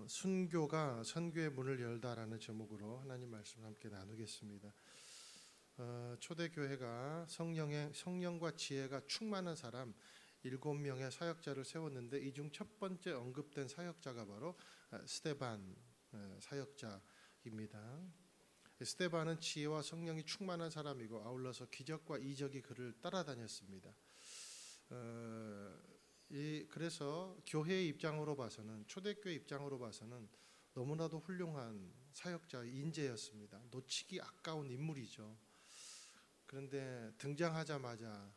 순교가 선교의 문을 열다라는 제목으로 하나님 말씀을 함께 나누겠습니다. 초대교회가 성령과 지혜가 충만한 사람 7명의 사역자를 세웠는데 이 중 첫 번째 언급된 사역자가 바로 스데반 사역자입니다. 스데반은 지혜와 성령이 충만한 사람이고 아울러서 기적과 이적이 그를 따라다녔습니다. 그래서 교회의 입장으로 봐서는, 초대교회 입장으로 봐서는 너무나도 훌륭한 사역자 인재였습니다. 놓치기 아까운 인물이죠. 그런데 등장하자마자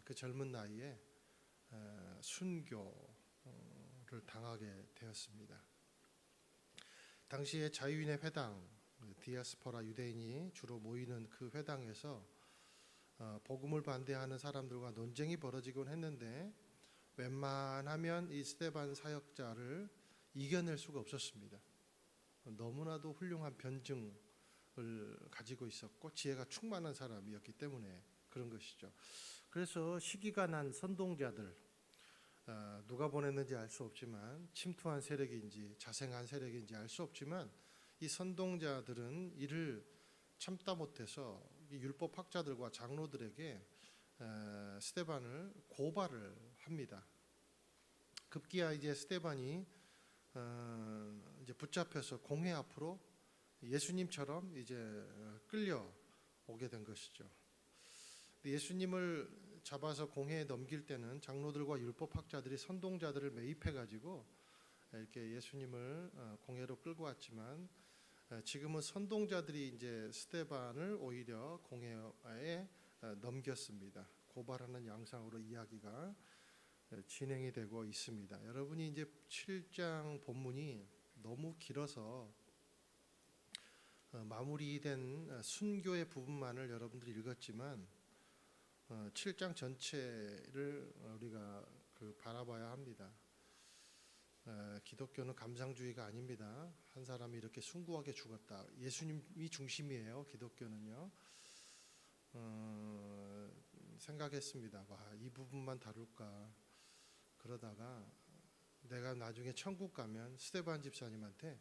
그 젊은 나이에 순교를 당하게 되었습니다. 당시에 자유인의 회당, 디아스포라 유대인이 주로 모이는 그 회당에서 복음을 반대하는 사람들과 논쟁이 벌어지곤 했는데 웬만하면 이 스데반 사역자를 이겨낼 수가 없었습니다. 너무나도 훌륭한 변증을 가지고 있었고 지혜가 충만한 사람이었기 때문에 그런 것이죠. 그래서 시기가 난 선동자들, 누가 보냈는지 알 수 없지만 침투한 세력인지 자생한 세력인지 알 수 없지만 이 선동자들은 이를 참다 못해서 율법학자들과 장로들에게 스데반을 고발을 합니다. 급기야 이제 스데반이 이제 붙잡혀서 공회 앞으로 예수님처럼 이제 끌려오게 된 것이죠. 예수님을 잡아서 공회에 넘길 때는 장로들과 율법학자들이 선동자들을 매입해 가지고 이렇게 예수님을 공회로 끌고 왔지만 지금은 선동자들이 이제 스데반을 오히려 공회에 넘겼습니다. 고발하는 양상으로 이야기가 진행이 되고 있습니다. 여러분이 이제 7장 본문이 너무 길어서 마무리된 순교의 부분만을 여러분들이 읽었지만 7장 전체를 우리가 바라봐야 합니다. 기독교는 감상주의가 아닙니다. 한 사람이 이렇게 숭고하게 죽었다. 예수님이 중심이에요. 기독교는요. 생각했습니다. 와, 이 부분만 다룰까. 그러다가 내가 나중에 천국 가면 스데반 집사님한테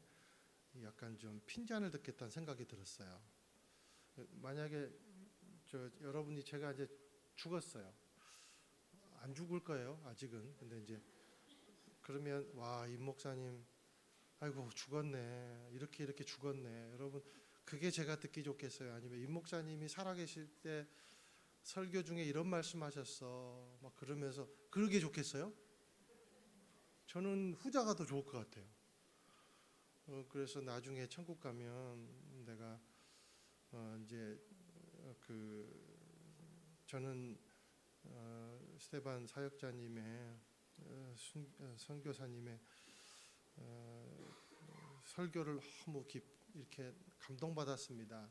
약간 좀 핀잔을 듣겠다는 생각이 들었어요. 만약에 여러분이 제가 이제 죽었어요. 안 죽을 거예요. 아직은. 근데 이제 그러면 와, 임 목사님 아이고 죽었네. 이렇게 죽었네. 여러분 그게 제가 듣기 좋겠어요? 아니면 임 목사님이 살아계실 때 설교 중에 이런 말씀하셨어. 막 그러면서 그러게 좋겠어요? 저는 후자가 더 좋을 것 같아요. 그래서 나중에 천국 가면 내가 이제 저는 스데반 사역자님의 선교사님의 설교를 너무 이렇게 감동받았습니다.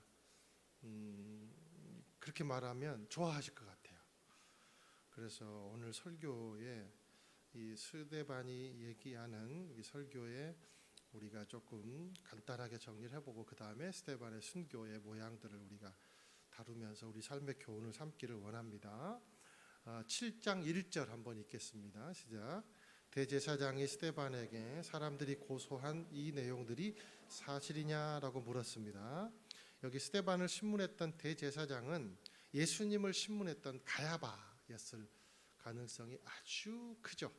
그렇게 말하면 좋아하실 것 같아요. 그래서 오늘 설교에 이 스데반이 얘기하는 이 설교에 우리가 조금 간단하게 정리를 해보고 그 다음에 스데반의 순교의 모양들을 우리가 다루면서 우리 삶의 교훈을 삼기를 원합니다. 7장 1절 한번 읽겠습니다. 시작. 대제사장이 스데반에게 사람들이 고소한 이 내용들이 사실이냐라고 물었습니다. 여기 스데반을 신문했던 대제사장은 예수님을 신문했던 가야바였을 가능성이 아주 크죠.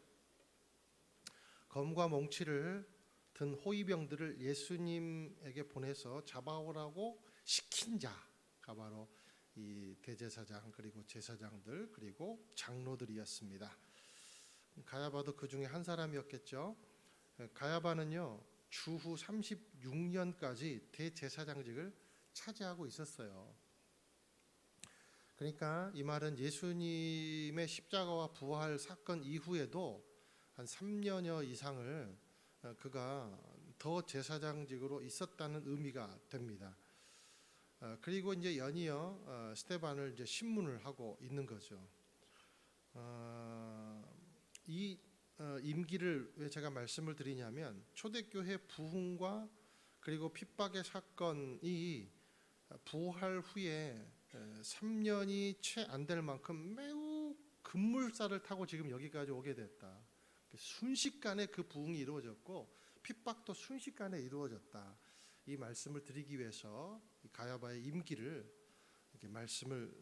검과 몽치를 든 호위병들을 예수님에게 보내서 잡아오라고 시킨 자가 바로 이 대제사장 그리고 제사장들 그리고 장로들이었습니다. 가야바도 그 중에 한 사람이었겠죠. 가야바는요 주후 36년까지 대제사장직을 차지하고 있었어요. 그러니까 이 말은 예수님의 십자가와 부활 사건 이후에도 한 3년여 이상을 그가 더 제사장직으로 있었다는 의미가 됩니다. 그리고 이제 연이어 스데반을 이제 신문을 하고 있는 거죠. 이 임기를 왜 제가 말씀을 드리냐면 초대교회 부흥과 그리고 핍박의 사건이 부활 후에 3년이 채 안 될 만큼 매우 급물살을 타고 지금 여기까지 오게 됐다. 순식간에 그 부흥이 이루어졌고 핍박도 순식간에 이루어졌다. 이 말씀을 드리기 위해서 이 가야바의 임기를 이렇게 말씀을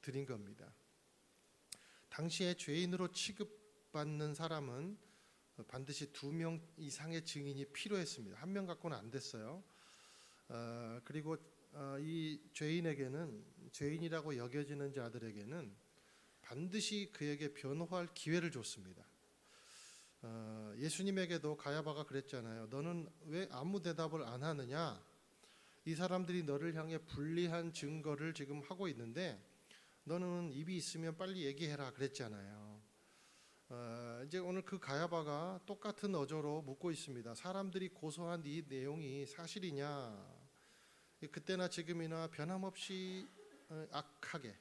드린 겁니다. 당시에 죄인으로 취급받는 사람은 반드시 2명 이상의 증인이 필요했습니다. 1명 갖고는 안 됐어요. 그리고 이 죄인이라고 여겨지는 자들에게는 반드시 그에게 변호할 기회를 줬습니다. 예수님에게도 가야바가 그랬잖아요. 너는 왜 아무 대답을 안 하느냐? 이 사람들이 너를 향해 불리한 증거를 지금 하고 있는데 너는 입이 있으면 빨리 얘기해라 그랬잖아요. 이제 오늘 그 가야바가 똑같은 어조로 묻고 있습니다. 사람들이 고소한 이 내용이 사실이냐? 그때나 지금이나 변함없이 악하게,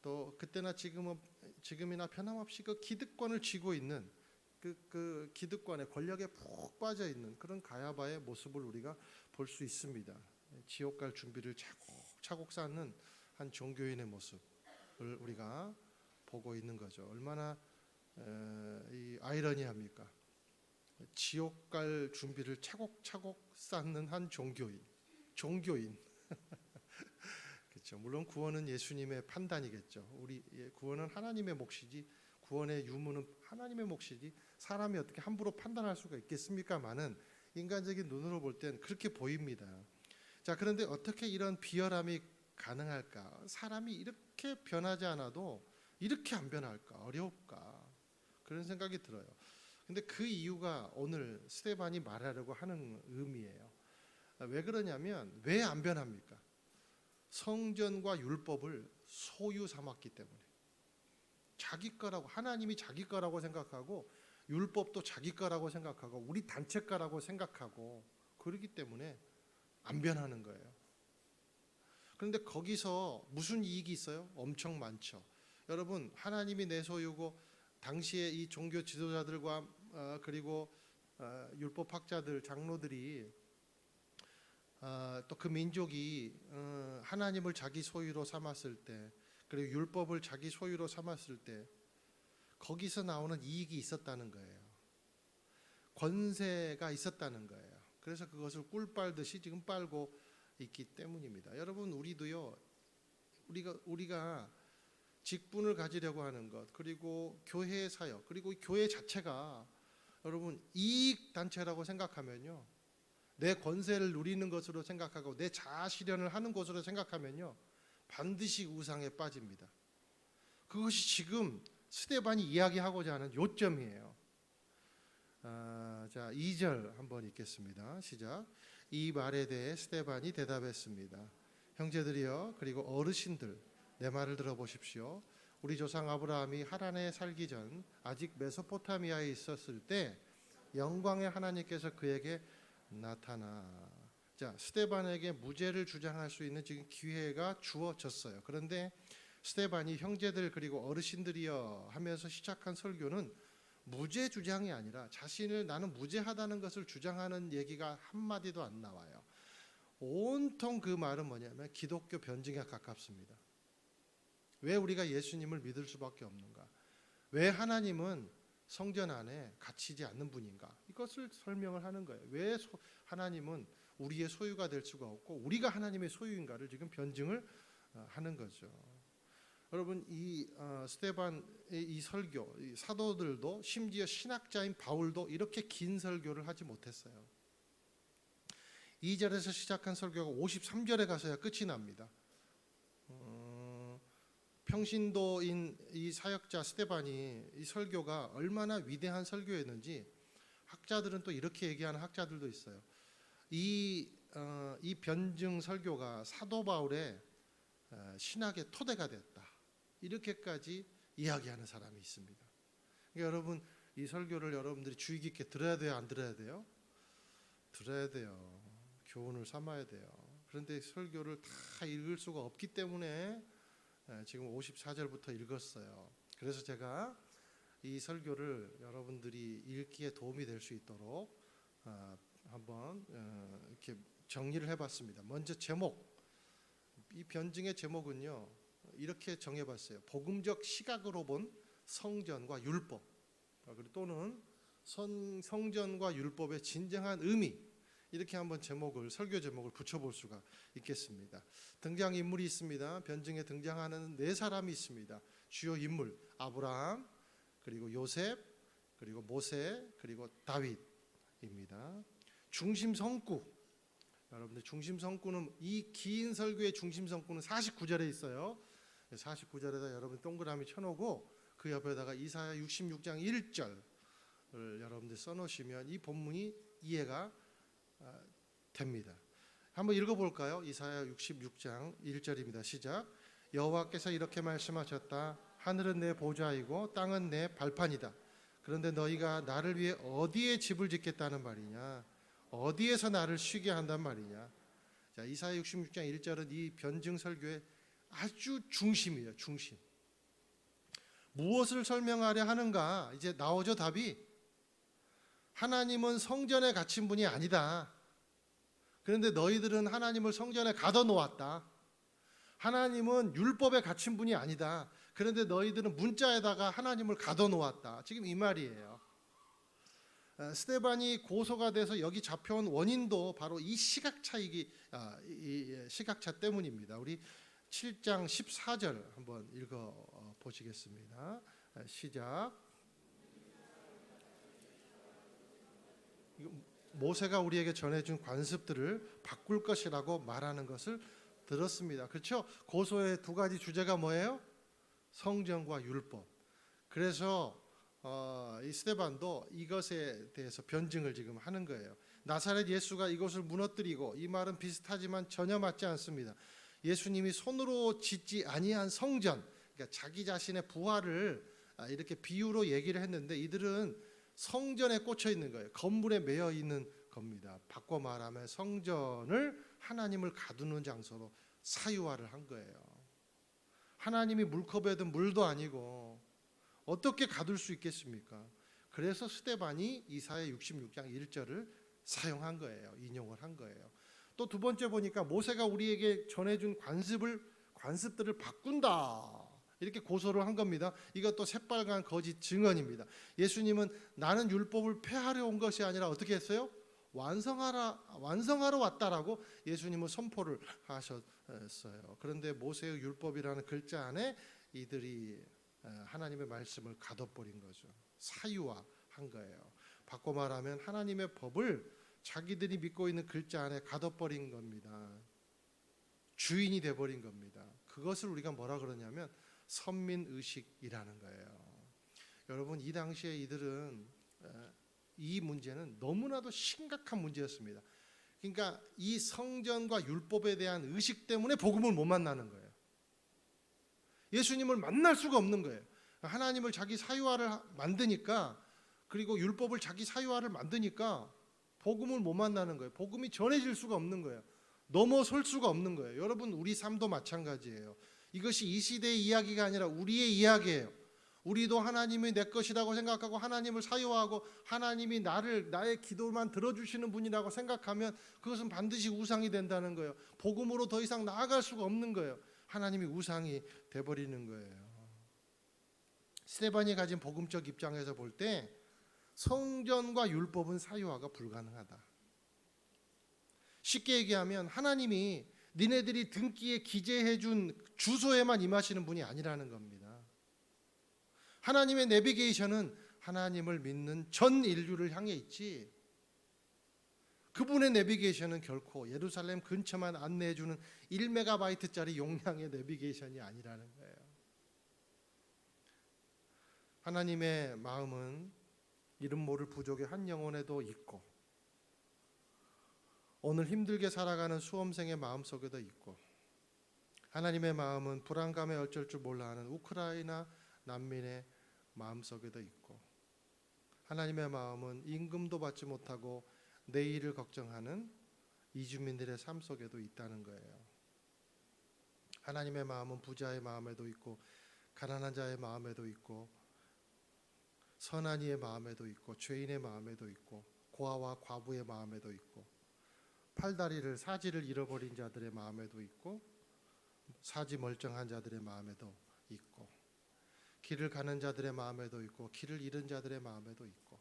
또 그때나 지금이나 변함없이 그 기득권을 쥐고 있는 그 기득권의 권력에 푹 빠져 있는 그런 가야바의 모습을 우리가 볼 수 있습니다. 지옥 갈 준비를 차곡차곡 쌓는 한 종교인의 모습을 우리가 보고 있는 거죠. 얼마나 이 아이러니합니까? 지옥 갈 준비를 차곡차곡 쌓는 한 종교인. 그렇죠. 물론 구원은 예수님의 판단이겠죠. 우리 구원은 하나님의 몫이지, 구원의 유무는 하나님의 몫이지 사람이 어떻게 함부로 판단할 수가 있겠습니까마는 인간적인 눈으로 볼 땐 그렇게 보입니다. 자, 그런데 어떻게 이런 비열함이 가능할까? 사람이 이렇게 변하지 않아도 이렇게 안 변할까? 어려울까? 그런 생각이 들어요. 근데 그 이유가 오늘 스데반이 말하려고 하는 의미예요. 왜 그러냐면 왜 안 변합니까? 성전과 율법을 소유 삼았기 때문에. 자기 거라고, 하나님이 자기 거라고 생각하고 율법도 자기 거라고 생각하고 우리 단체 거라고 생각하고 그러기 때문에 안 변하는 거예요. 그런데 거기서 무슨 이익이 있어요? 엄청 많죠. 여러분, 하나님이 내 소유고 당시에 이 종교 지도자들과 그리고 율법학자들, 장로들이 또 그 민족이 하나님을 자기 소유로 삼았을 때, 그리고 율법을 자기 소유로 삼았을 때 거기서 나오는 이익이 있었다는 거예요. 권세가 있었다는 거예요. 그래서 그것을 꿀 빨듯이 지금 빨고 있기 때문입니다. 여러분, 우리도요, 우리가 직분을 가지려고 하는 것, 그리고 교회의 사역, 그리고 교회 자체가 여러분 이익 단체라고 생각하면요, 내 권세를 누리는 것으로 생각하고 내 자아 실현을 하는 것으로 생각하면요, 반드시 우상에 빠집니다. 그것이 지금 스데반이 이야기하고자 하는 요점이에요. 자, 2절 한번 읽겠습니다. 시작. 이 말에 대해 스데반이 대답했습니다. 형제들이여, 그리고 어르신들, 내 말을 들어보십시오. 우리 조상 아브라함이 하란에 살기 전 아직 메소포타미아에 있었을 때 영광의 하나님께서 그에게 나타나. 자, 스데반에게 무죄를 주장할 수 있는 지금 기회가 주어졌어요. 그런데 스데반이 형제들 그리고 어르신들이여 하면서 시작한 설교는 무죄 주장이 아니라 자신을 나는 무죄하다는 것을 주장하는 얘기가 한마디도 안 나와요. 온통 그 말은 뭐냐면 기독교 변증에 가깝습니다. 왜 우리가 예수님을 믿을 수밖에 없는가? 왜 하나님은 성전 안에 갇히지 않는 분인가? 이것을 설명을 하는 거예요. 왜 하나님은 우리의 소유가 될 수가 없고 우리가 하나님의 소유인가를 지금 변증을 하는 거죠. 여러분, 이 스데반의 이 설교, 이 사도들도 심지어 신학자인 바울도 이렇게 긴 설교를 하지 못했어요. 2절에서 시작한 설교가 53절에 가서야 끝이 납니다. 평신도인 이 사역자 스데반이 이 설교가 얼마나 위대한 설교였는지 학자들은 또 이렇게 얘기하는 학자들도 있어요. 이 변증 설교가 사도 바울의 신학의 토대가 됐다. 이렇게까지 이야기하는 사람이 있습니다. 그러니까 여러분, 이 설교를 여러분들이 주의 깊게 들어야 돼요, 안 들어야 돼요? 들어야 돼요. 교훈을 삼아야 돼요. 그런데 설교를 다 읽을 수가 없기 때문에 지금 54절부터 읽었어요. 그래서 제가 이 설교를 여러분들이 읽기에 도움이 될 수 있도록 한번 이렇게 정리를 해봤습니다. 먼저 제목, 이 변증의 제목은요, 이렇게 정해봤어요. 복음적 시각으로 본 성전과 율법, 또는 성전과 율법의 진정한 의미, 이렇게 한번 설교 제목을 붙여볼 수가 있겠습니다. 등장 인물이 있습니다. 변증에 등장하는 네 사람이 있습니다. 주요 인물 아브라함, 그리고 요셉, 그리고 모세, 그리고 다윗입니다. 중심 성구, 여러분들 중심 성구는 이 긴 설교의 중심 성구는 49절에 있어요. 49절에다 여러분 동그라미 쳐놓고 그 옆에다가 이사야 66장 1절을 여러분들 써놓으시면 이 본문이 이해가 됩니다. 한번 읽어볼까요? 이사야 66장 1절입니다. 시작. 여호와께서 이렇게 말씀하셨다. 하늘은 내 보좌이고 땅은 내 발판이다. 그런데 너희가 나를 위해 어디에 집을 짓겠다는 말이냐? 어디에서 나를 쉬게 한단 말이냐? 자, 이사야 66장 1절은 이 변증 설교의 아주 중심이에요. 중심. 무엇을 설명하려 하는가? 이제 나오죠, 답이. 하나님은 성전에 갇힌 분이 아니다. 그런데 너희들은 하나님을 성전에 가둬놓았다. 하나님은 율법에 갇힌 분이 아니다. 그런데 너희들은 문자에다가 하나님을 가둬놓았다. 지금 이 말이에요. 스데반이 고소가 돼서 여기 잡혀온 원인도 바로 이 시각차 때문입니다. 우리 7장 14절 한번 읽어 보시겠습니다. 시작. 모세가 우리에게 전해준 관습들을 바꿀 것이라고 말하는 것을 들었습니다. 그렇죠? 고소의 두 가지 주제가 뭐예요? 성전과 율법. 그래서 이 스데반도 이것에 대해서 변증을 지금 하는 거예요. 나사렛 예수가 이것을 무너뜨리고, 이 말은 비슷하지만 전혀 맞지 않습니다. 예수님이 손으로 짓지 아니한 성전, 그러니까 자기 자신의 부활을 이렇게 비유로 얘기를 했는데 이들은 성전에 꽂혀 있는 거예요. 건물에 매여 있는 겁니다. 바꿔 말하면 성전을 하나님을 가두는 장소로 사유화를 한 거예요. 하나님이 물컵에 든 물도 아니고 어떻게 가둘 수 있겠습니까? 그래서 스데반이 이사야 66장 1절을 사용한 거예요. 인용을 한 거예요. 또 두 번째 보니까 모세가 우리에게 전해준 관습들을 바꾼다, 이렇게 고소를 한 겁니다. 이것도 새빨간 거짓 증언입니다. 예수님은 나는 율법을 폐하려 온 것이 아니라 어떻게 했어요? 완성하러 왔다라고 예수님은 선포를 하셨어요. 그런데 모세의 율법이라는 글자 안에 이들이 하나님의 말씀을 가둬버린 거죠. 사유화한 거예요. 바꿔 말하면 하나님의 법을 자기들이 믿고 있는 글자 안에 가둬버린 겁니다. 주인이 돼버린 겁니다. 그것을 우리가 뭐라 그러냐면 선민의식이라는 거예요. 여러분, 이 당시에 이들은 이 문제는 너무나도 심각한 문제였습니다. 그러니까 이 성전과 율법에 대한 의식 때문에 복음을 못 만나는 거예요. 예수님을 만날 수가 없는 거예요. 하나님을 자기 사유화를 만드니까, 그리고 율법을 자기 사유화를 만드니까 복음을 못 만나는 거예요. 복음이 전해질 수가 없는 거예요. 넘어설 수가 없는 거예요. 여러분, 우리 삶도 마찬가지예요. 이것이 이 시대의 이야기가 아니라 우리의 이야기예요. 우리도 하나님이 내 것이라고 생각하고 하나님을 사유화하고 하나님이 나의 기도만 들어주시는 분이라고 생각하면 그것은 반드시 우상이 된다는 거예요. 복음으로 더 이상 나아갈 수가 없는 거예요. 하나님이 우상이 돼버리는 거예요. 스데반이 가진 복음적 입장에서 볼 때 성전과 율법은 사유화가 불가능하다. 쉽게 얘기하면 하나님이 니네들이 등기에 기재해준 주소에만 임하시는 분이 아니라는 겁니다. 하나님의 내비게이션은 하나님을 믿는 전 인류를 향해 있지, 그분의 내비게이션은 결코 예루살렘 근처만 안내해주는 1메가바이트짜리 용량의 내비게이션이 아니라는 거예요. 하나님의 마음은 이름 모를 부족의 한 영혼에도 있고, 오늘 힘들게 살아가는 수험생의 마음속에도 있고, 하나님의 마음은 불안감에 어쩔 줄 몰라 하는 우크라이나 난민의 마음속에도 있고, 하나님의 마음은 임금도 받지 못하고 내일을 걱정하는 이주민들의 삶 속에도 있다는 거예요. 하나님의 마음은 부자의 마음에도 있고, 가난한 자의 마음에도 있고, 선한 이의 마음에도 있고, 죄인의 마음에도 있고, 고아와 과부의 마음에도 있고, 팔다리를 사지를 잃어버린 자들의 마음에도 있고, 사지 멀쩡한 자들의 마음에도 있고, 길을 가는 자들의 마음에도 있고, 길을 잃은 자들의 마음에도 있고,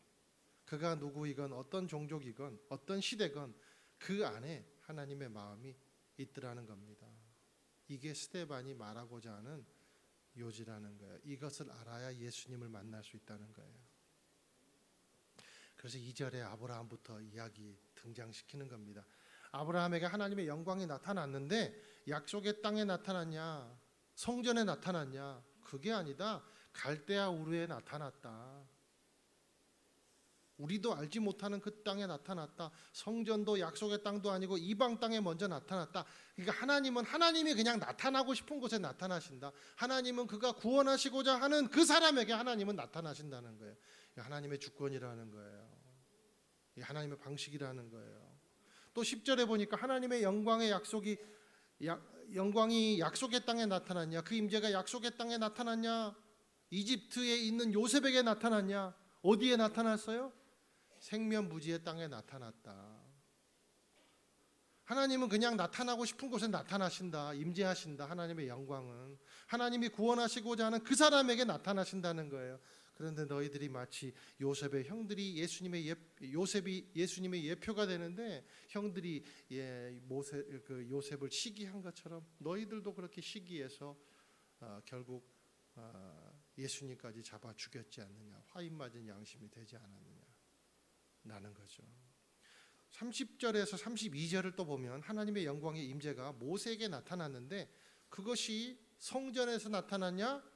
그가 누구이건 어떤 종족이건 어떤 시대건 그 안에 하나님의 마음이 있더라는 겁니다. 이게 스데반이 말하고자 하는 요지라는 거예요. 이것을 알아야 예수님을 만날 수 있다는 거예요. 그래서 2절에 아브라함부터 이야기 등장시키는 겁니다. 아브라함에게 하나님의 영광이 나타났는데 약속의 땅에 나타났냐, 성전에 나타났냐? 그게 아니다. 갈대아 우르에 나타났다. 우리도 알지 못하는 그 땅에 나타났다. 성전도 약속의 땅도 아니고 이방 땅에 먼저 나타났다. 그러니까 하나님은 하나님이 그냥 나타나고 싶은 곳에 나타나신다. 하나님은 그가 구원하시고자 하는 그 사람에게 하나님은 나타나신다는 거예요. 하나님의 주권이라는 거예요. 하나님의 방식이라는 거예요. 또 10절에 보니까 하나님의 영광의 영광이 약속의 땅에 나타났냐? 그 임재가 약속의 땅에 나타났냐? 이집트에 있는 요셉에게 나타났냐? 어디에 나타났어요? 생면부지의 땅에 나타났다. 하나님은 그냥 나타나고 싶은 곳에 나타나신다. 임재하신다. 하나님의 영광은 하나님이 구원하시고자 하는 그 사람에게 나타나신다는 거예요. 그런데 너희들이 마치 요셉의 형들이 요셉이 예수님의 예표가 되는데 형들이 요셉을 시기한 것처럼 너희들도 그렇게 시기해서 결국 예수님까지 잡아 죽였지 않느냐. 화인 맞은 양심이 되지 않았느냐라는 거죠. 30절에서 32절을 또 보면 하나님의 영광의 임재가 모세에게 나타났는데 그것이 성전에서 나타났냐?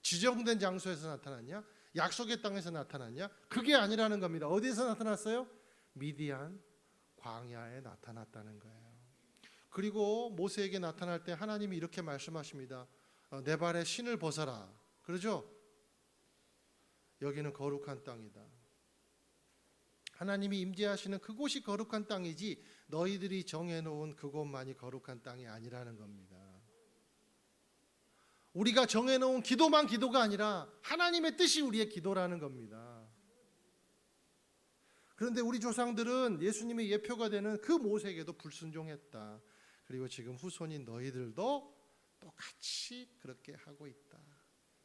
지정된 장소에서 나타났냐? 약속의 땅에서 나타났냐? 그게 아니라는 겁니다. 어디에서 나타났어요? 미디안 광야에 나타났다는 거예요. 그리고 모세에게 나타날 때 하나님이 이렇게 말씀하십니다. 내 발에 신을 벗어라. 그러죠? 여기는 거룩한 땅이다. 하나님이 임재하시는 그곳이 거룩한 땅이지 너희들이 정해놓은 그곳만이 거룩한 땅이 아니라는 겁니다. 우리가 정해놓은 기도만 기도가 아니라 하나님의 뜻이 우리의 기도라는 겁니다. 그런데 우리 조상들은 예수님의 예표가 되는 그 모세에게도 불순종했다. 그리고 지금 후손인 너희들도 똑같이 그렇게 하고 있다.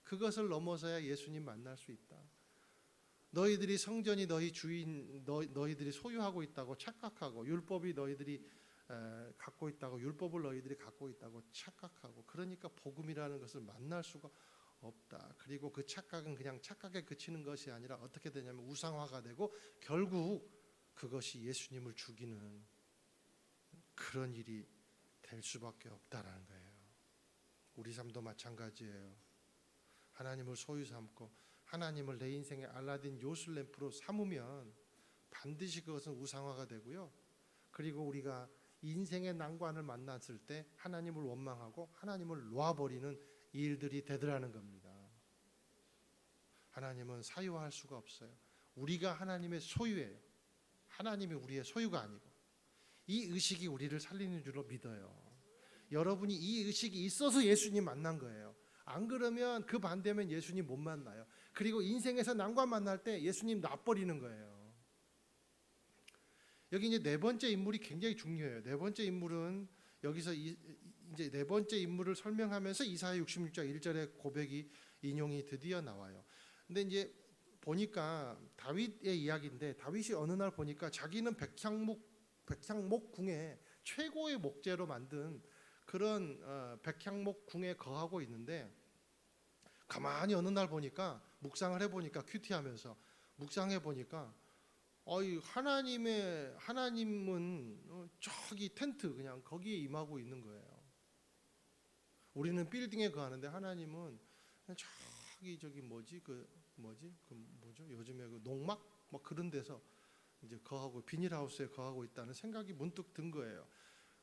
그것을 넘어서야 예수님 만날 수 있다. 너희들이 성전이 너희들이 소유하고 있다고 착각하고 율법이 너희들이 갖고 있다고 율법을 너희들이 갖고 있다고 착각하고 그러니까 복음이라는 것을 만날 수가 없다. 그리고 그 착각은 그냥 착각에 그치는 것이 아니라 어떻게 되냐면 우상화가 되고 결국 그것이 예수님을 죽이는 그런 일이 될 수밖에 없다라는 거예요. 우리 삶도 마찬가지예요. 하나님을 소유 삼고 하나님을 내 인생의 알라딘 요술램프로 삼으면 반드시 그것은 우상화가 되고요. 그리고 우리가 인생의 난관을 만났을 때 하나님을 원망하고 하나님을 놓아버리는 일들이 되더라는 겁니다. 하나님은 사유할 수가 없어요. 우리가 하나님의 소유예요. 하나님이 우리의 소유가 아니고 이 의식이 우리를 살리는 줄로 믿어요. 여러분이 이 의식이 있어서 예수님 만난 거예요. 안 그러면 그 반대면 예수님 못 만나요. 그리고 인생에서 난관 만날 때 예수님 놔버리는 거예요. 여기 이제 네 번째 인물이 굉장히 중요해요. 네 번째 인물은 여기서 이제 네 번째 인물을 설명하면서 이사야 66장 1절의 고백이 인용이 드디어 나와요. 근데 이제 보니까 다윗의 이야기인데 다윗이 어느 날 보니까 자기는 백향목 궁에 최고의 목재로 만든 그런 백향목 궁에 거하고 있는데 가만히 어느 날 보니까 묵상을 해보니까 큐티하면서 묵상해 보니까 하나님은 저기 텐트 그냥 거기에 임하고 있는 거예요. 우리는 빌딩에 거하는데 하나님은 저기 뭐죠? 요즘에 그 농막 뭐 그런 데서 이제 거하고 비닐하우스에 거하고 있다는 생각이 문득 든 거예요.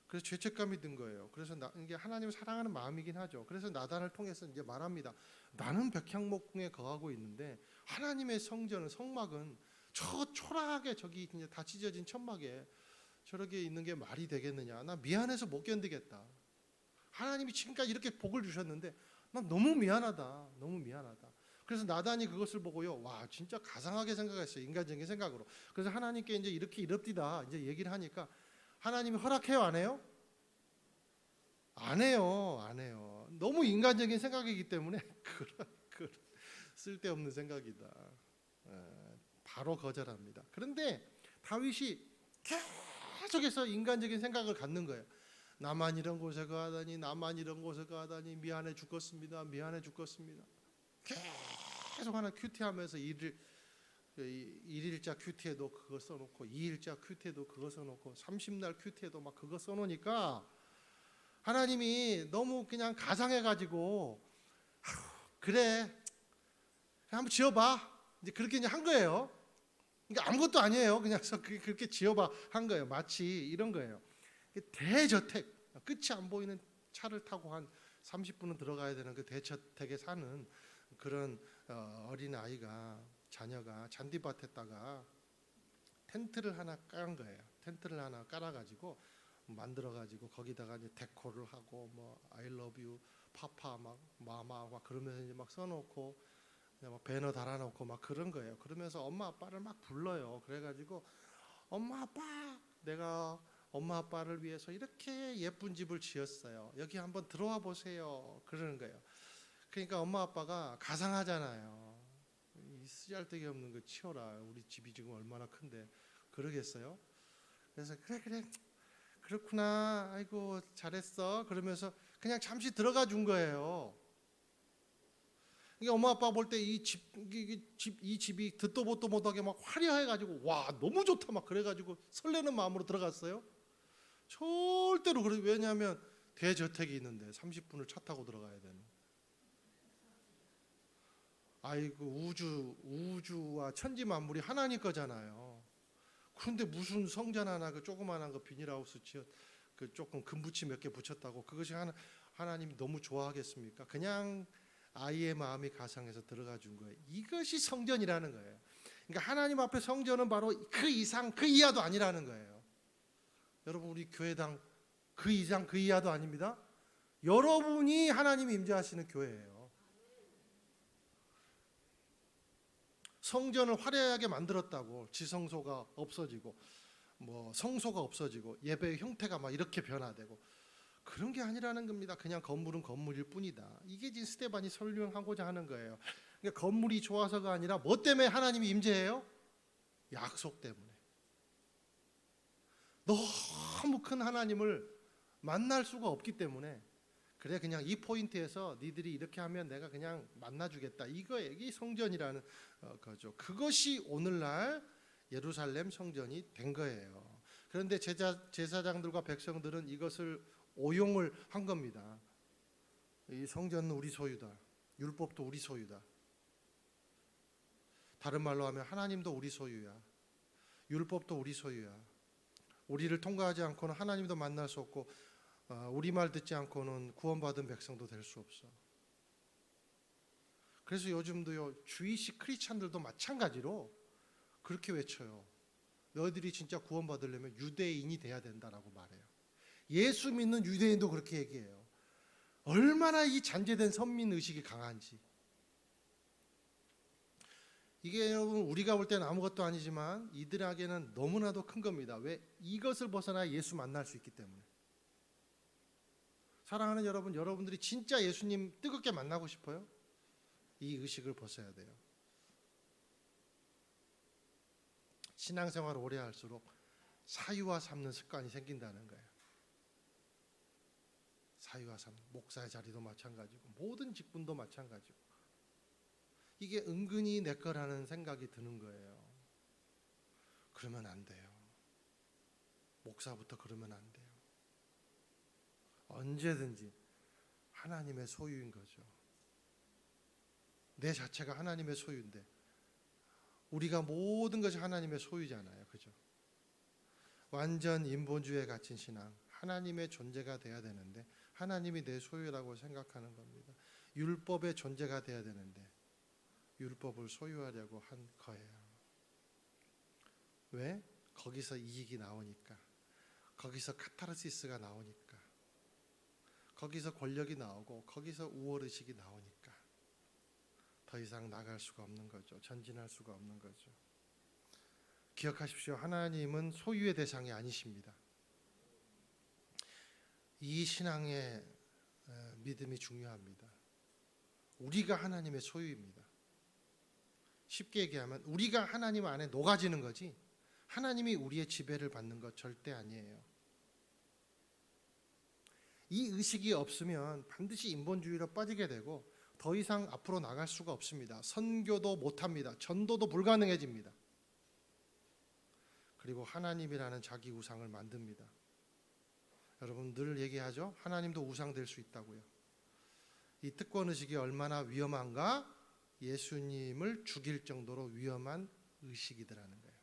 그래서 죄책감이 든 거예요. 그래서 이게 하나님을 사랑하는 마음이긴 하죠. 그래서 나단을 통해서 이제 말합니다. 나는 백향목궁에 거하고 있는데 하나님의 성막은 저 초라하게 저기 이제 다 찢어진 천막에 저렇게 있는 게 말이 되겠느냐? 나 미안해서 못 견디겠다. 하나님이 지금까지 이렇게 복을 주셨는데 난 너무 미안하다. 너무 미안하다. 그래서 나단이 그것을 보고요. 와, 진짜 가상하게 생각했어요. 인간적인 생각으로. 그래서 하나님께 이제 이렇게 이럽디다 이제 얘기를 하니까 하나님이 허락해요, 안 해요? 안 해요. 너무 인간적인 생각이기 때문에 그런 쓸데없는 생각이다. 바로 거절합니다. 그런데 다윗이 계속해서 인간적인 생각을 갖는 거예요. 나만 이런 곳에 가다니, 나만 이런 곳에 가다니, 미안해 죽겠습니다, 미안해 죽겠습니다. 계속 하나 큐티하면서 일일자 큐티에도 그거 써놓고, 2일자 큐티에도 그거 써놓고, 30날 큐티에도 막 그거 써놓으니까 하나님이 너무 그냥 가상해가지고, 그래 한번 지어봐, 이제 그렇게 이제 한 거예요. 그러니까 아무것도 아니에요. 그냥 그렇게 지어봐 한 거예요. 마치 이런 거예요. 대저택, 끝이 안 보이는 차를 타고 한 30분은 들어가야 되는 그 대저택에 사는 그런 어린 아이가, 자녀가 잔디밭에다가 텐트를 하나 깐 거예요. 텐트를 하나 깔아가지고 만들어가지고 거기다가 이제 데코를 하고 뭐 I love you, 파파 막 마마 막 그러면서 이제 막 써놓고 막 배너 달아놓고 막 그런 거예요. 그러면서 엄마 아빠를 막 불러요. 그래가지고 엄마 아빠, 내가 엄마 아빠를 위해서 이렇게 예쁜 집을 지었어요. 여기 한번 들어와 보세요. 그러는 거예요. 그러니까 엄마 아빠가 가상하잖아요. 이 쓰잘데기 없는 거 치워라. 우리 집이 지금 얼마나 큰데 그러겠어요? 그래서 그래 그렇구나. 아이고 잘했어. 그러면서 그냥 잠시 들어가 준 거예요. 이게 엄마 아빠 볼 때 이 집이 듣도 보도 못하게 막 화려해가지고 와 너무 좋다 막 그래가지고 설레는 마음으로 들어갔어요. 절대로 그래. 왜냐하면 대저택이 있는데 30분을 차 타고 들어가야 되는. 아이고 우주와 천지 만물이 하나님 거잖아요. 그런데 무슨 성전 하나 그 조그만한 거 비닐하우스 그 조금 금붙이 몇 개 붙였다고 그것이 하나님이 너무 좋아하겠습니까? 그냥 아이의 마음이 가상해서 들어가 준 거예요. 이것이 성전이라는 거예요. 그러니까 하나님 앞에 성전은 바로 그 이상 그 이하도 아니라는 거예요. 여러분 우리 교회당 그 이상 그 이하도 아닙니다. 여러분이 하나님이 임재하시는 교회예요. 성전을 화려하게 만들었다고 지성소가 없어지고 뭐 성소가 없어지고 예배의 형태가 막 이렇게 변화되고 그런 게 아니라는 겁니다. 그냥 건물은 건물일 뿐이다. 이게 지금 스데반이 설명하고자 하는 거예요. 그러니까 건물이 좋아서가 아니라 뭐 때문에 하나님이 임재해요? 약속 때문에. 너무 큰 하나님을 만날 수가 없기 때문에 그래 그냥 이 포인트에서 니들이 이렇게 하면 내가 그냥 만나주겠다. 이게 성전이라는 거죠. 그것이 오늘날 예루살렘 성전이 된 거예요. 그런데 제사장들과 백성들은 이것을 오용을 한 겁니다. 이 성전은 우리 소유다. 율법도 우리 소유다. 다른 말로 하면 하나님도 우리 소유야. 율법도 우리 소유야. 우리를 통과하지 않고는 하나님도 만날 수 없고 우리 말 듣지 않고는 구원받은 백성도 될 수 없어. 그래서 요즘도요 주이시 크리스찬들도 마찬가지로 그렇게 외쳐요. 너희들이 진짜 구원받으려면 유대인이 돼야 된다라고 말해요. 예수 믿는 유대인도 그렇게 얘기해요. 얼마나 이 잔재된 선민의식이 강한지. 이게 여러분 우리가 볼 때는 아무것도 아니지만 이들에게는 너무나도 큰 겁니다. 왜? 이것을 벗어나 예수 만날 수 있기 때문에. 사랑하는 여러분, 여러분들이 진짜 예수님 뜨겁게 만나고 싶어요? 이 의식을 벗어야 돼요. 신앙생활을 오래 할수록 사유와 삼는 습관이 생긴다는 거예요. 사유와 삼, 목사의 자리도 마찬가지고 모든 직분도 마찬가지고 이게 은근히 내 거라는 생각이 드는 거예요. 그러면 안 돼요. 목사부터 그러면 안 돼요. 언제든지 하나님의 소유인 거죠. 내 자체가 하나님의 소유인데 우리가 모든 것이 하나님의 소유잖아요. 그죠? 완전 인본주의에 갇힌 신앙, 하나님의 존재가 돼야 되는데 하나님이 내 소유라고 생각하는 겁니다. 율법의 존재가 돼야 되는데 율법을 소유하려고 한 거예요. 왜? 거기서 이익이 나오니까, 거기서 카타르시스가 나오니까, 거기서 권력이 나오고 거기서 우월의식이 나오니까 더 이상 나갈 수가 없는 거죠. 전진할 수가 없는 거죠. 기억하십시오. 하나님은 소유의 대상이 아니십니다. 이 신앙의 믿음이 중요합니다. 우리가 하나님의 소유입니다. 쉽게 얘기하면 우리가 하나님 안에 녹아지는 거지 하나님이 우리의 지배를 받는 것 절대 아니에요. 이 의식이 없으면 반드시 인본주의로 빠지게 되고 더 이상 앞으로 나갈 수가 없습니다. 선교도 못합니다. 전도도 불가능해집니다. 그리고 하나님이라는 자기 우상을 만듭니다. 여러분 늘 얘기하죠. 하나님도 우상 될 수 있다고요. 이 특권의식이 얼마나 위험한가? 예수님을 죽일 정도로 위험한 의식이더라는 거예요.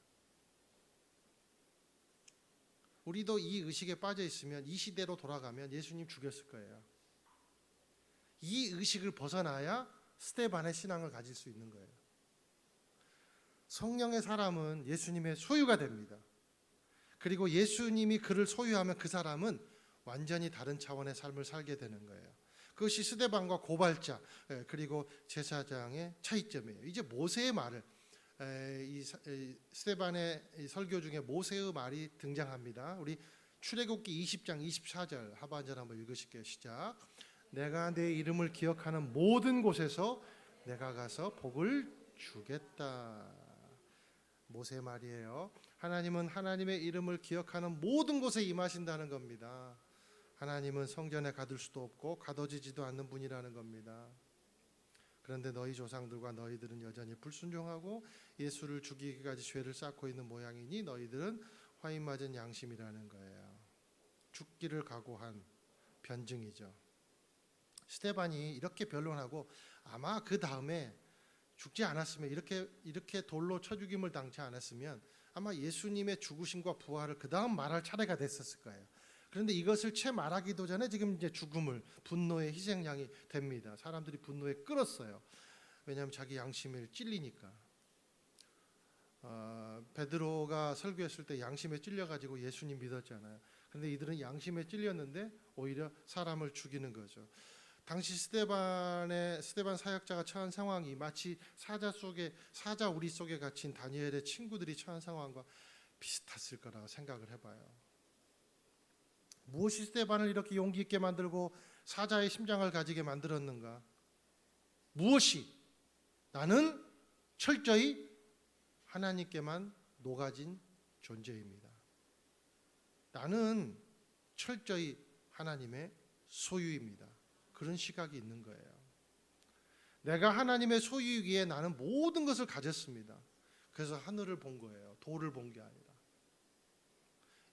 우리도 이 의식에 빠져 있으면 이 시대로 돌아가면 예수님 죽였을 거예요. 이 의식을 벗어나야 스데반의 신앙을 가질 수 있는 거예요. 성령의 사람은 예수님의 소유가 됩니다. 그리고 예수님이 그를 소유하면 그 사람은 완전히 다른 차원의 삶을 살게 되는 거예요. 그것이 스데반과 고발자 그리고 제사장의 차이점이에요. 이제 모세의 말을 이 스데반의 설교 중에 모세의 말이 등장합니다. 우리 출애굽기 20장 24절 하반절 한번 읽으실게요. 시작. 내가 내 이름을 기억하는 모든 곳에서 내가 가서 복을 주겠다. 모세의 말이에요. 하나님은 하나님의 이름을 기억하는 모든 곳에 임하신다는 겁니다. 하나님은 성전에 가둘 수도 없고 가둬지지도 않는 분이라는 겁니다. 그런데 너희 조상들과 너희들은 여전히 불순종하고 예수를 죽이기까지 죄를 쌓고 있는 모양이니 너희들은 화인 맞은 양심이라는 거예요. 죽기를 각오한 변증이죠. 스데반이 이렇게 변론하고 아마 그 다음에 죽지 않았으면 이렇게 돌로 쳐 죽임을 당치 않았으면 아마 예수님의 죽으심과 부활을 그 다음 말할 차례가 됐었을 거예요. 그런데 이것을 채 말하기도 전에 지금 이제 죽음을 분노의 희생양이 됩니다. 사람들이 분노에 끌었어요. 왜냐하면 자기 양심을 찔리니까. 베드로가 설교했을 때 양심에 찔려가지고 예수님 믿었잖아요. 그런데 이들은 양심에 찔렸는데 오히려 사람을 죽이는 거죠. 당시 스데반 사역자가 처한 상황이 마치 사자 우리 속에 갇힌 다니엘의 친구들이 처한 상황과 비슷했을 거라고 생각을 해봐요. 무엇이 스데반을 이렇게 용기 있게 만들고 사자의 심장을 가지게 만들었는가? 무엇이? 나는 철저히 하나님께만 녹아진 존재입니다. 나는 철저히 하나님의 소유입니다. 그런 시각이 있는 거예요. 내가 하나님의 소유이기에 나는 모든 것을 가졌습니다. 그래서 하늘을 본 거예요. 돌을 본 게 아니라.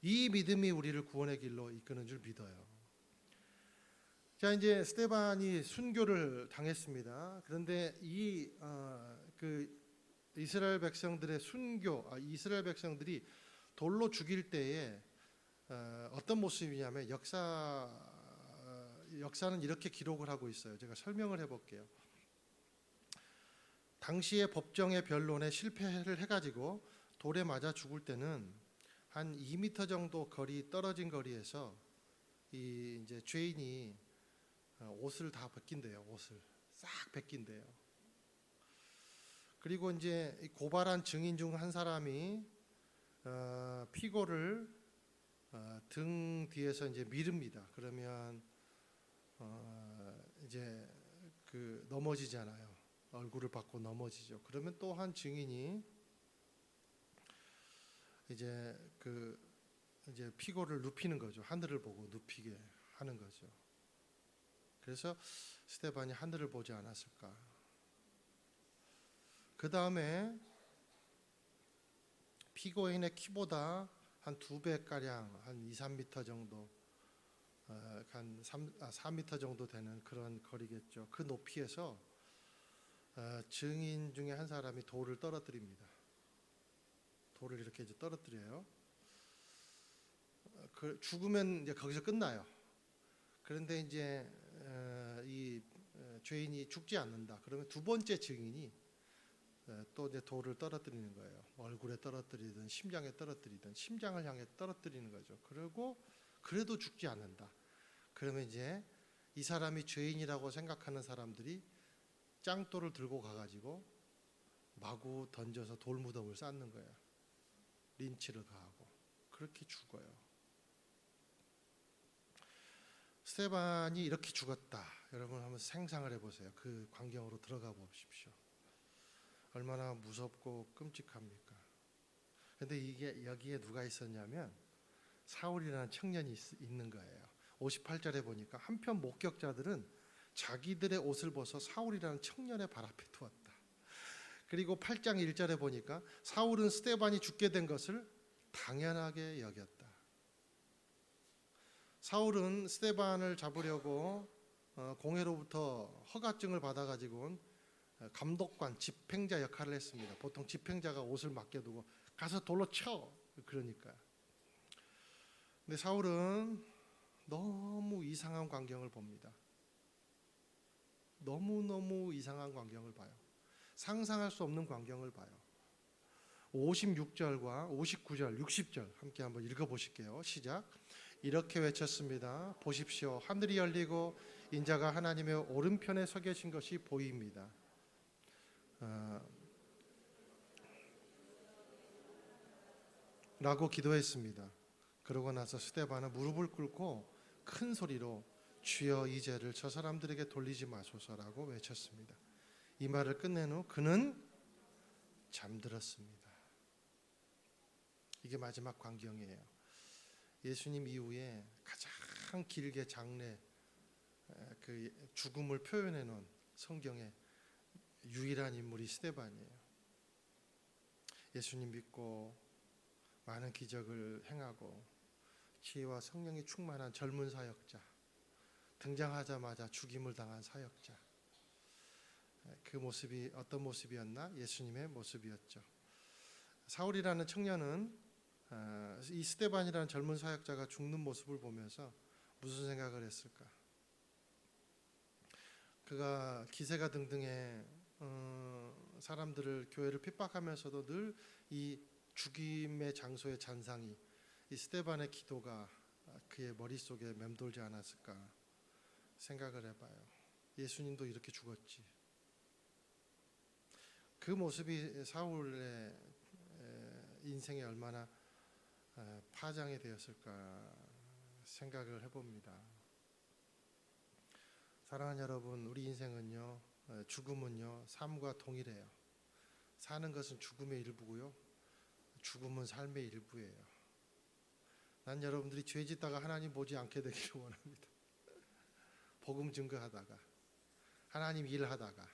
이 믿음이 우리를 구원의 길로 이끄는 줄 믿어요. 자, 이제 스데반이 순교를 당했습니다. 그런데 이스라엘 백성들의 이스라엘 백성들이 돌로 죽일 때에 어떤 모습이냐면 역사는 이렇게 기록을 하고 있어요. 제가 설명을 해볼게요. 당시의 법정의 변론에 실패를 해가지고 돌에 맞아 죽을 때는 한 2m 정도 떨어진 거리에서 이제 죄인이 옷을 다 벗긴대요. 옷을 싹 벗긴대요. 그리고 이제 고발한 증인 중 한 사람이 피고를 등 뒤에서 이제 밀읍니다. 그러면 이제 넘어지잖아요. 얼굴을 받고 넘어지죠. 그러면 또 한 증인이 이제 피고를 눕히는 거죠. 하늘을 보고 눕히게 하는 거죠. 그래서 스데반이 하늘을 보지 않았을까. 그 다음에 피고인의 키보다 한 2배 가량, 한 2, 3m 정도, 한 4m 정도 되는 그런 거리겠죠. 그 높이에서 증인 중에 한 사람이 돌을 떨어뜨립니다. 돌을 이렇게 이제 떨어뜨려요. 죽으면 이제 거기서 끝나요. 그런데 이제 이 죄인이 죽지 않는다. 그러면 두 번째 증인이 또 이제 돌을 떨어뜨리는 거예요. 얼굴에 떨어뜨리든 심장에 떨어뜨리든 심장을 향해 떨어뜨리는 거죠. 그래도 죽지 않는다. 그러면 이제 이 사람이 죄인이라고 생각하는 사람들이 짱돌을 들고 가가지고 마구 던져서 돌무덤을 쌓는 거예요. 린치를 가하고 그렇게 죽어요. 스데반이 이렇게 죽었다. 여러분 한번 상상을 해보세요. 그 광경으로 들어가 보십시오. 얼마나 무섭고 끔찍합니까? 근데 이게 여기에 누가 있었냐면 사울이라는 청년이 있는 거예요. 58절에 보니까 한편 목격자들은 자기들의 옷을 벗어 사울이라는 청년의 발 앞에 두었다. 그리고 8장 1절에 보니까 사울은 스데반이 죽게 된 것을 당연하게 여겼다. 사울은 스데반을 잡으려고 공회로부터 허가증을 받아가지고 감독관, 집행자 역할을 했습니다. 보통 집행자가 옷을 맡겨두고 가서 돌로 쳐, 그러니까. 근데 사울은 너무 이상한 광경을 봅니다. 너무너무 이상한 광경을 봐요. 상상할 수 없는 광경을 봐요. 56절과 59절, 60절 함께 한번 읽어보실게요. 시작. 이렇게 외쳤습니다. 보십시오. 하늘이 열리고 인자가 하나님의 오른편에 서 계신 것이 보입니다. 라고 기도했습니다. 그러고 나서 스데반은 무릎을 꿇고 큰 소리로 주여 이 죄를 저 사람들에게 돌리지 마소서라고 외쳤습니다. 이 말을 끝낸 후 그는 잠들었습니다. 이게 마지막 광경이에요. 예수님 이후에 가장 길게 장래 그 죽음을 표현해 놓은 성경의 유일한 인물이 스데반이에요. 예수님 믿고 많은 기적을 행하고 지혜와 성령이 충만한 젊은 사역자, 등장하자마자 죽임을 당한 사역자. 그 모습이 어떤 모습이었나? 예수님의 모습이었죠. 사울이라는 청년은 이 스데반이라는 젊은 사역자가 죽는 모습을 보면서 무슨 생각을 했을까? 그가 기세가 등등의 사람들을, 교회를 핍박하면서도 늘 이 죽임의 장소의 잔상이, 이 스데반의 기도가 그의 머릿속에 맴돌지 않았을까 생각을 해봐요. 예수님도 이렇게 죽었지. 그 모습이 사울의 인생에 얼마나 파장이 되었을까 생각을 해봅니다. 사랑하는 여러분, 우리 인생은요, 죽음은요, 삶과 동일해요. 사는 것은 죽음의 일부고요, 죽음은 삶의 일부예요. 난 여러분들이 죄 짓다가 하나님 보지 않게 되기를 원합니다. 복음 증거하다가, 하나님 일하다가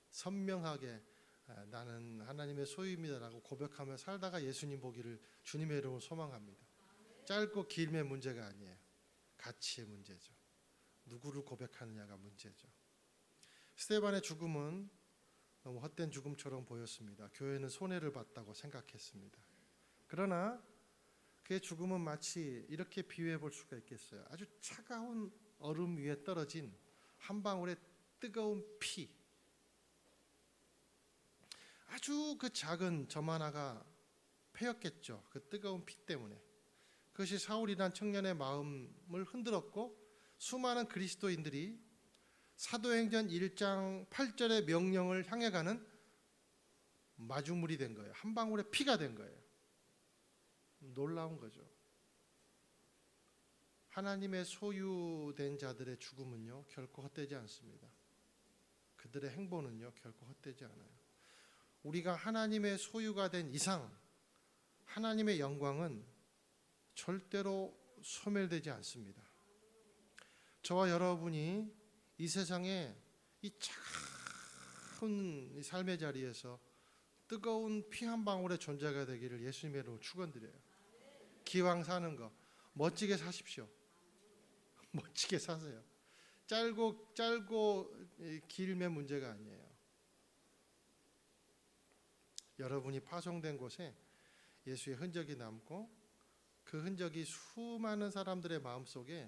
선명하게 나는 하나님의 소유입니다라고 고백하며 살다가 예수님 보기를 주님의 이름으로 소망합니다. 짧고 길의 문제가 아니에요. 가치의 문제죠. 누구를 고백하느냐가 문제죠. 스데반의 죽음은 너무 헛된 죽음처럼 보였습니다. 교회는 손해를 봤다고 생각했습니다. 그러나 그의 죽음은 마치 이렇게 비유해 볼 수가 있겠어요. 아주 차가운 얼음 위에 떨어진 한 방울의 뜨거운 피, 아주 그 작은 점 하나가 패였겠죠. 그 뜨거운 피 때문에. 그것이 사울이란 청년의 마음을 흔들었고 수많은 그리스도인들이 사도행전 1장 8절의 명령을 향해 가는 마중물이 된 거예요. 한 방울의 피가 된 거예요. 놀라운 거죠. 하나님의 소유된 자들의 죽음은요, 결코 헛되지 않습니다. 그들의 행보는요, 결코 헛되지 않아요. 우리가 하나님의 소유가 된 이상 하나님의 영광은 절대로 소멸되지 않습니다. 저와 여러분이 이 세상에 이 차가운 삶의 자리에서 뜨거운 피 한 방울의 존재가 되기를 예수님의 이름으로 축원드려요. 기왕 사는 거 멋지게 사십시오. 멋지게 사세요. 짧고 길매 문제가 아니에요. 여러분이 파송된 곳에 예수의 흔적이 남고 그 흔적이 수많은 사람들의 마음속에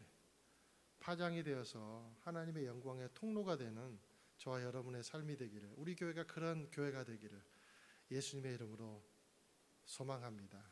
파장이 되어서 하나님의 영광의 통로가 되는 저와 여러분의 삶이 되기를, 우리 교회가 그런 교회가 되기를 예수님의 이름으로 소망합니다.